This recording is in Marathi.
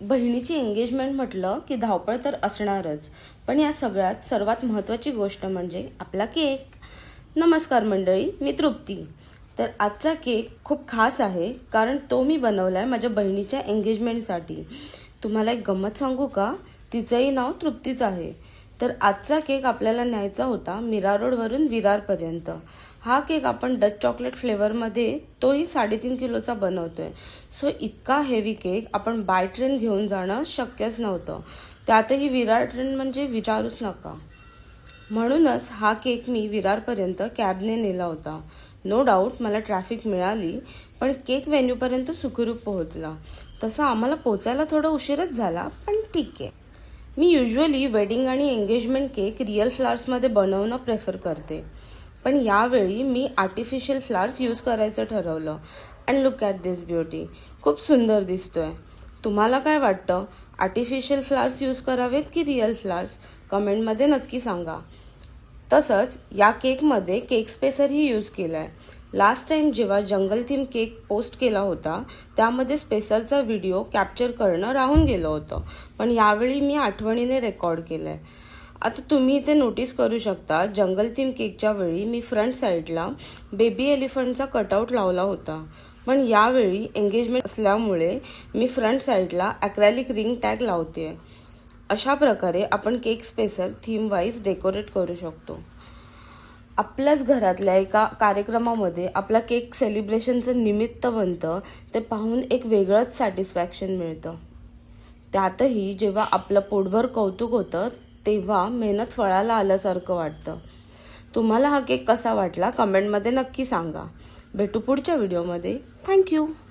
बहिणीची एंगेजमेंट म्हटलं की धावपळ तर असणारच, पण या सगळ्यात सर्वात महत्त्वाची गोष्ट म्हणजे आपला केक. नमस्कार मंडळी, मी तृप्ती. तर आजचा केक खूप खास आहे, कारण तो मी बनवला आहे माझ्या बहिणीच्या एंगेजमेंटसाठी. तुम्हाला एक गंमत सांगू का? तिचंही नाव तृप्तीच आहे. तर आजचा केक आपल्याला न्यायचा होता मीरा रोडवरून विरारपर्यंत. हा केक आपण डच चॉकलेट फ्लेवरमध्ये, तोही 3.5 किलोचा बनवतोय. सो इतका हेवी केक आपण बाय ट्रेन घेऊन जाणं शक्यच नव्हतं. त्यातही विरार ट्रेन म्हणजे विचारूच नका. म्हणूनच हा केक मी विरारपर्यंत कॅबने नेला होता. नो डाऊट मला ट्रॅफिक मिळाली, पण केक व्हेन्यूपर्यंत सुखरूप पोहोचला. तसं आम्हाला पोचायला थोडा उशीरच झाला, पण ठीक आहे. मी युजली वेडिंग आणि एंगेजमेंट केक रिअल फ्लावर्समध्ये बनवणं प्रेफर करते, पण यावेळी मी आर्टिफिशियल फ्लावर्स यूज करायचं ठरवलं. And look at this beauty, खूप सुंदर दिसतोय. तुम्हाला काय वाटतं, आर्टिफिशियल फ्लावर्स यूज करावेत की रिअल फ्लावर्स? कमेंटमध्ये नक्की सांगा. तसंच या केकमध्ये केक स्पेसरही यूज केला आहे. लास्ट टाइम जेव्हा जंगल थीम केक पोस्ट केला होता, त्यामध्ये स्पेसरचा व्हिडिओ कॅप्चर करणं राहून गेलं होतं, पण यावेळी मी आठवणीने रेकॉर्ड केलं आहे. आता तुम्ही इथे नोटीस करू शकता, जंगल थीम केकच्या वेळी मी फ्रंट साईडला बेबी एलिफंटचा कटआउट लावला होता, पण यावेळी एंगेजमेंट असल्यामुळे मी फ्रंट साईडला ॲक्रेलिक रिंग टॅग लावते. अशा प्रकारे आपण cake spacer theme wise decorate करू शकतो. आपल्याच घरातल्या एका कार्यक्रमामध्ये आपला केक सेलिब्रेशनचं निमित्त बनतं, ते पाहून एक वेगळंच सॅटिस्फॅक्शन मिळतं. त्यातही जेव्हा आपलं पोटभर कौतुक होतं, तेव्हा मेहनत फळाला आल्यासारखं वाटतं. तुम्हाला हा केक कसा वाटला कमेंटमध्ये नक्की सांगा. भेटू पुढच्या व्हिडिओमध्ये. थँक्यू.